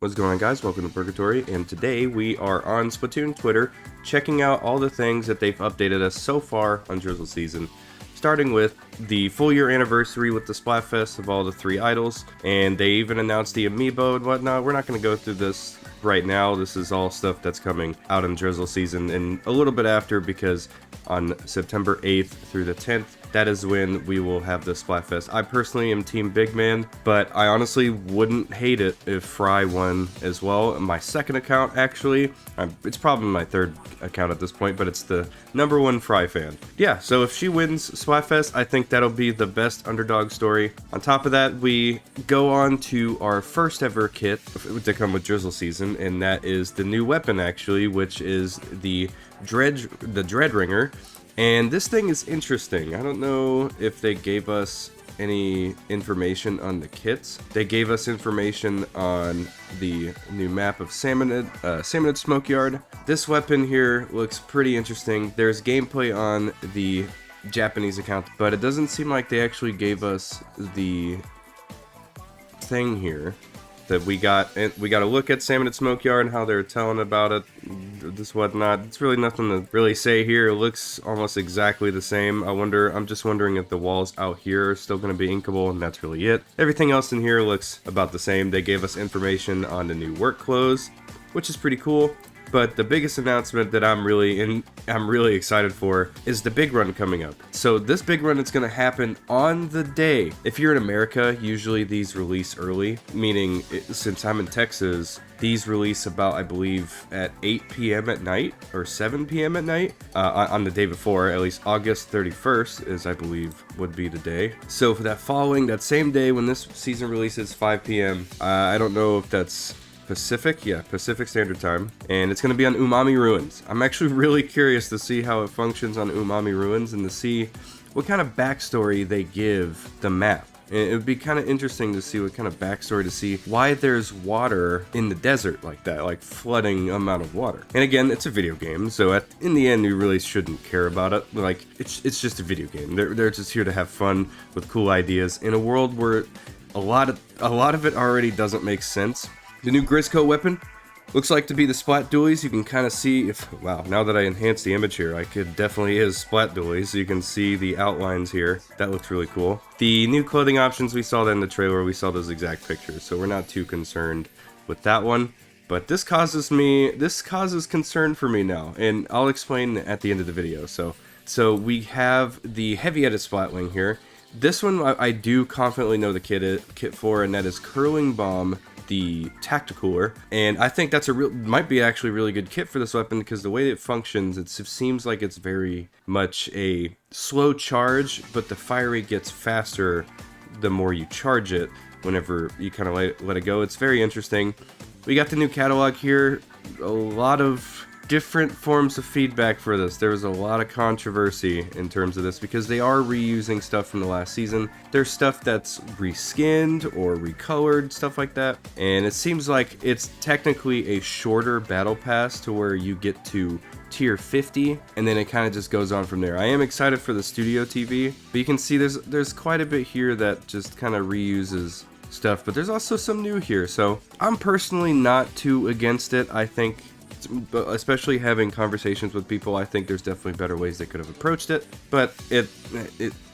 What's going on, guys? Welcome to Purgatory, and today we are on Splatoon Twitter checking out all the things that they've updated us so far on Drizzle season, starting with the full year anniversary with the Splatfest of all the 3 idols, and they even announced the amiibo and whatnot. We're not going to go through this right now. This is all stuff that's coming out in Drizzle season and a little bit after, because on September 8th through the 10th, that is when we will have the Splatfest. I personally am Team Big Man, but I honestly wouldn't hate it if Fry won as well. My second account, actually, it's probably my third account at this point, but it's the #1 Fry fan. Yeah, so if she wins Splatfest, I think that'll be the best underdog story. On top of that, we go on to our first ever kit to come with Drizzle season, and that is the new weapon, actually, which is the Dread Ringer. And this thing is interesting. I don't know if they gave us any information on the kits. They gave us information on the new map of Salmonid Smoke Yard. This weapon here looks pretty interesting. There's gameplay on the Japanese account, but it doesn't seem like they actually gave us the thing here that we got. And we got to look at Salmonid Smoke Yard and how they're telling about it, this whatnot. It's really nothing to really say here. It looks almost exactly the same. I'm just wondering if the walls out here are still going to be inkable, and that's really it. Everything else in here looks about the same. They gave us information on the new work clothes, which is pretty cool. But the biggest announcement that I'm really excited for is the big run coming up. So this big run is going to happen on the day. If you're in America, usually these release early, meaning since I'm in Texas, these release about, I believe, at 8 p.m. at night or 7 p.m. at night on the day before. At least August 31st is, I believe, would be the day. So for that same day when this season releases, 5 p.m., I don't know if that's Pacific Standard Time, and it's going to be on Umami Ruins. I'm actually really curious to see how it functions on Umami Ruins and to see what kind of backstory they give the map. And it would be kind of interesting to see what kind of backstory, to see why there's water in the desert like that, like flooding amount of water. And again, it's a video game, so in the end, you really shouldn't care about it. Like, it's just a video game. They're just here to have fun with cool ideas in a world where a lot of it already doesn't make sense. The new Grizzco weapon looks like to be the Splat Dualies. You can kind of see wow, now that I enhance the image here, I could definitely is Splat Dualies, so you can see the outlines here. That looks really cool. The new clothing options, we saw that in the trailer, we saw those exact pictures, so we're not too concerned with that one. But this causes concern for me now, and I'll explain at the end of the video. So we have the heavy edit Splatling here. This one I do confidently know the kit for, and that is Curling Bomb, the Tacticooler, and I think that's might be actually a really good kit for this weapon, because the way it functions, it seems like it's very much a slow charge, but the fire rate gets faster the more you charge it whenever you kind of let it go. It's very interesting. We got the new catalog here. A lot of different forms of feedback for this. There was a lot of controversy in terms of this, because they are reusing stuff from the last season. There's stuff that's reskinned or recolored, stuff like that. And it seems like it's technically a shorter battle pass to where you get to tier 50, and then it kind of just goes on from there. I am excited for the Studio TV, but you can see there's quite a bit here that just kind of reuses stuff, but there's also some new here. So I'm personally not too against it. I think, but especially having conversations with people, I think there's definitely better ways they could have approached it. But it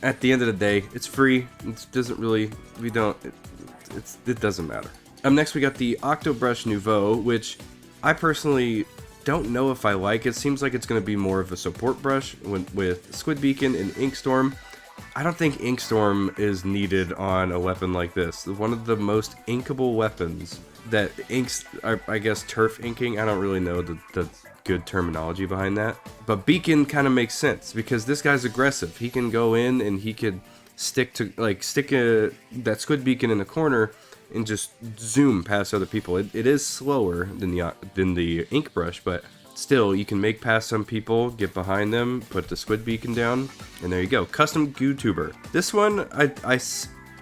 at the end of the day, it's free. It doesn't really, it doesn't matter. Next we got the Octobrush Nouveau, which I personally don't know if I like. It seems like it's going to be more of a support brush with Squid Beacon and Inkstorm. I don't think Inkstorm is needed on a weapon like this. One of the most inkable weapons that inks, I guess, turf inking. I don't really know the good terminology behind that. But Beacon kind of makes sense, because this guy's aggressive. He can go in and he could stick that Squid Beacon in the corner and just zoom past other people. It is slower than the ink brush, but still, you can make past some people, get behind them, put the Squid Beacon down, and there you go. Custom GooTuber. This one,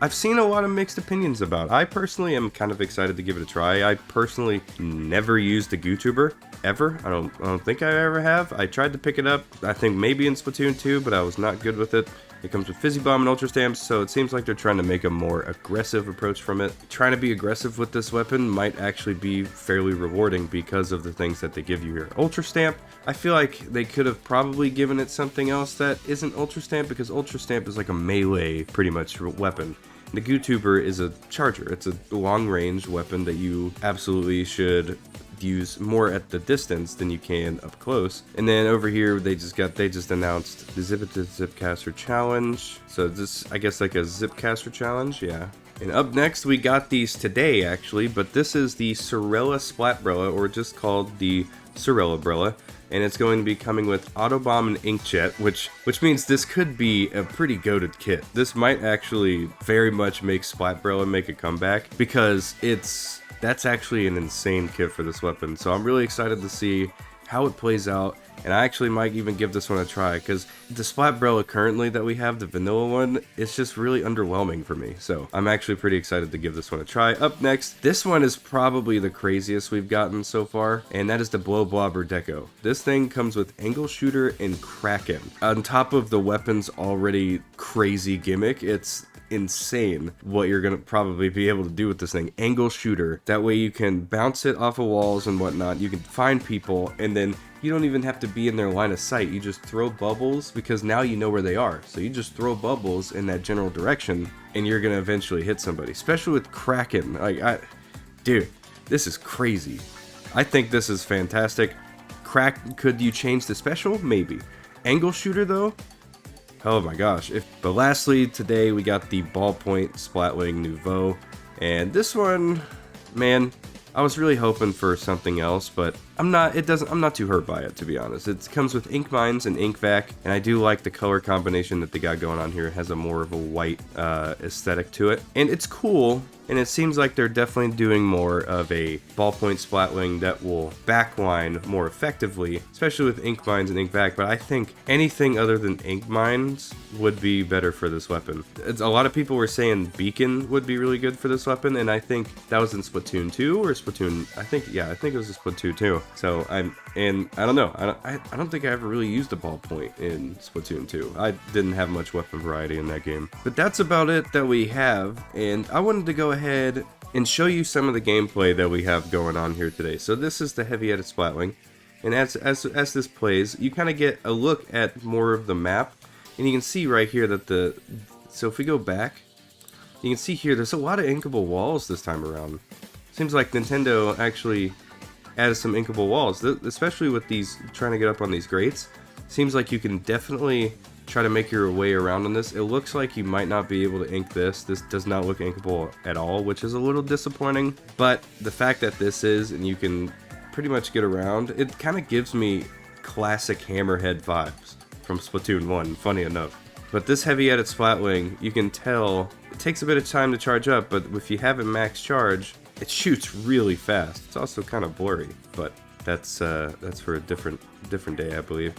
I've seen a lot of mixed opinions about. I personally am kind of excited to give it a try. I personally never used a GooTuber, ever. I don't think I ever have. I tried to pick it up, I think maybe in Splatoon 2, but I was not good with it. It comes with Fizzy Bomb and Ultra Stamps, so it seems like they're trying to make a more aggressive approach from it. Trying to be aggressive with this weapon might actually be fairly rewarding because of the things that they give you here. Ultra Stamp, I feel like they could have probably given it something else that isn't Ultra Stamp, because Ultra Stamp is like a melee, pretty much, weapon. The Goo-Tuber is a charger. It's a long-range weapon that you absolutely should use more at the distance than you can up close. And then over here they just announced the Zipcaster challenge. So this, I guess, like a Zipcaster challenge, yeah. And up next we got these today actually, but this is the Sorella Splatbrella, or just called the Sorellabrella, and it's going to be coming with Autobomb and Inkjet, which means this could be a pretty goated kit. This might actually very much make Splatbrella make a comeback, because that's actually an insane kit for this weapon. So I'm really excited to see how it plays out, and I actually might even give this one a try, because the Splatbrella currently that we have, the vanilla one, it's just really underwhelming for me. So I'm actually pretty excited to give this one a try. Up next, this one is probably the craziest we've gotten so far, and that is the Blow Blobber Deco. This thing comes with Angle Shooter and Kraken. On top of the weapon's already crazy gimmick, it's insane what you're gonna probably be able to do with this thing. Angle Shooter, that way you can bounce it off of walls and whatnot. You can find people, and then you don't even have to be in their line of sight. You just throw bubbles, because now you know where they are. So you just throw bubbles in that general direction, and you're gonna eventually hit somebody. Especially with Kraken. Dude, this is crazy. I think this is fantastic. Could you change the special? Maybe. Angle Shooter though? Oh my gosh. But lastly, today we got the Ballpoint Splatling Nouveau. And this one, man, I was really hoping for something else, but I'm not too hurt by it, to be honest. It comes with Ink Mines and Ink Vac, and I do like the color combination that they got going on here. It has a more of a white aesthetic to it, and it's cool. And it seems like they're definitely doing more of a ballpoint splatling that will backline more effectively, especially with Ink Mines and Ink Vac. But I think anything other than Ink Mines would be better for this weapon. A lot of people were saying Beacon would be really good for this weapon, and I think that was in Splatoon 2 or Splatoon. I think it was in Splatoon 2. So I don't know. I don't think I ever really used a ballpoint in Splatoon 2. I didn't have much weapon variety in that game. But that's about it that we have, and I wanted to go ahead and show you some of the gameplay that we have going on here today. So this is the heavy-headed Splatling, and as this plays, you kind of get a look at more of the map, and you can see right here that so if we go back, you can see here there's a lot of inkable walls this time around. Seems like Nintendo actually added some inkable walls, especially with these trying to get up on these grates. Seems like you can definitely try to make your way around on this. It looks like you might not be able to ink this. This does not look inkable at all, which is a little disappointing. But the fact that this is, and you can pretty much get around, it kind of gives me classic Hammerhead vibes from Splatoon 1, funny enough. But this heavy-headed Splatling, you can tell, it takes a bit of time to charge up, but if you have it max charge, it shoots really fast. It's also kind of blurry, but that's for a different day, I believe.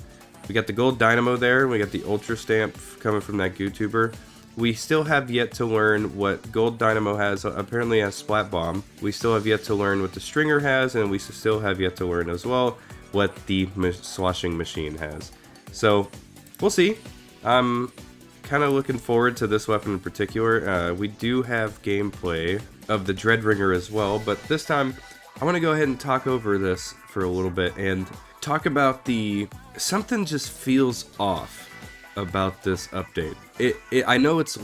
We got the gold dynamo there. We got the ultra stamp coming from that Goo-Tuber. We still have yet to learn what gold dynamo has. Apparently has splat bomb. We still have yet to learn what the stringer has, and we still have yet to learn as well what the sloshing machine has. So we'll see. I'm kind of looking forward to this weapon in particular. We do have gameplay of the Dreadringer as well, but this time I want to go ahead and talk over this for a little bit and talk about something just feels off about this update. I know it's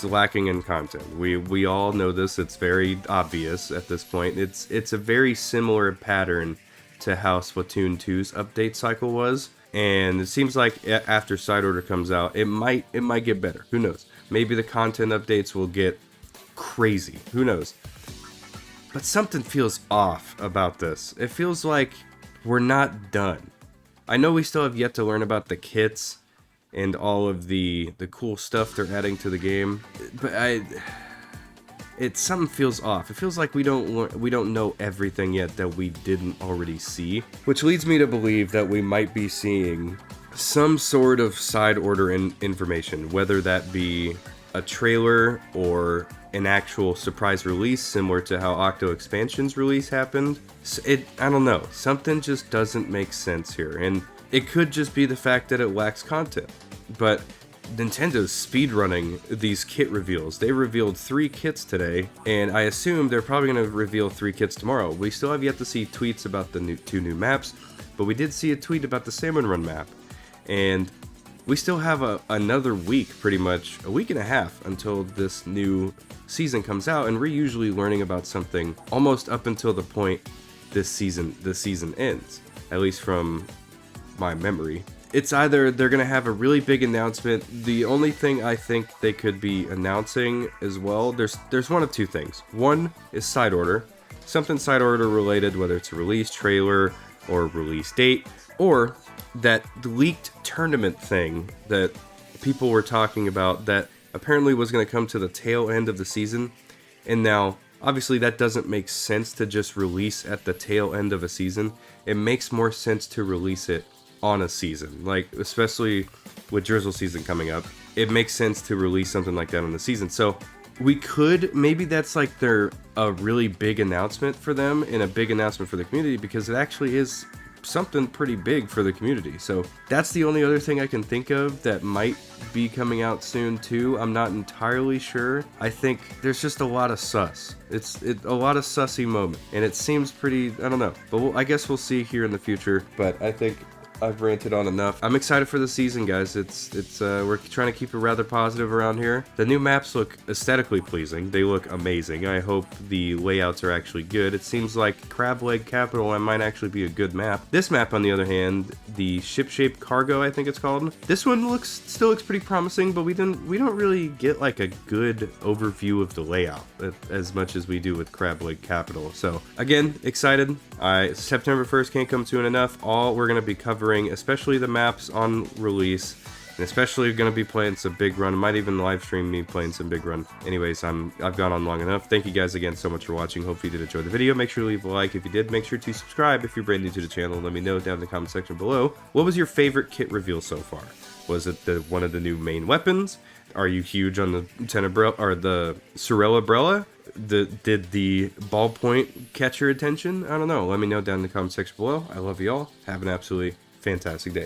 lacking in content. We all know this. It's very obvious at this point. It's a very similar pattern to how Splatoon 2's update cycle was, and it seems like after Side Order comes out, it might get better. Who knows? Maybe the content updates will get crazy. Who knows? But something feels off about this. It feels like we're not done. I know we still have yet to learn about the kits and all of the cool stuff they're adding to the game, but something feels off. It feels like we don't know everything yet that we didn't already see, which leads me to believe that we might be seeing some sort of Side Order information, whether that be a trailer or an actual surprise release similar to how Octo Expansion's release happened. I don't know. Something just doesn't make sense here, and it could just be the fact that it lacks content. But Nintendo's speedrunning these kit reveals. They revealed 3 kits today, and I assume they're probably going to reveal 3 kits tomorrow. We still have yet to see tweets about the 2 new maps, but we did see a tweet about the Salmon Run map. And we still have another week, pretty much, a week and a half, until this new season comes out, and we're usually learning about something almost up until the point the season ends, at least from my memory. It's either they're going to have a really big announcement. The only thing I think they could be announcing as well, there's one of 2 things. One is side order, something side order related, whether it's a release trailer or release date, or that leaked tournament thing that people were talking about that apparently was going to come to the tail end of the season. And now, obviously, that doesn't make sense to just release at the tail end of a season. It makes more sense to release it on a season, like especially with Drizzle season coming up. It makes sense to release something like that on the season. So we could, maybe that's like a really big announcement for them and a big announcement for the community, because it actually is something pretty big for the community. So that's the only other thing I can think of that might be coming out soon too. I'm not entirely sure. I think there's just a lot of sus. It's a lot of sussy moment, and it seems pretty, I don't know, but I guess we'll see here in the future. But I think I've ranted on enough. I'm excited for the season, guys. We're trying to keep it rather positive around here. The new maps look aesthetically pleasing. They look amazing. I hope the layouts are actually good. It seems like Crab Leg Capital might actually be a good map. This map, on the other hand, the Ship-Shaped Cargo, I think it's called. This one still looks pretty promising, but we don't really get like a good overview of the layout as much as we do with Crab Leg Capital. So again, excited. September 1st can't come soon enough. We're gonna be covering, especially the maps on release, and especially going to be playing some Big Run. I might even live stream me playing some Big Run. Anyways, I've gone on long enough. Thank you guys again so much for watching. Hopefully you did enjoy the video. Make sure to leave a like if you did. Make sure to subscribe if you're brand new to the channel. Let me know down in the comment section below. What was your favorite kit reveal so far? Was it one of the new main weapons? Are you huge on the Tenebrella or the Sorella? Did the ballpoint catch your attention? I don't know. Let me know down in the comment section below. I love you all. Have an absolutely fantastic day.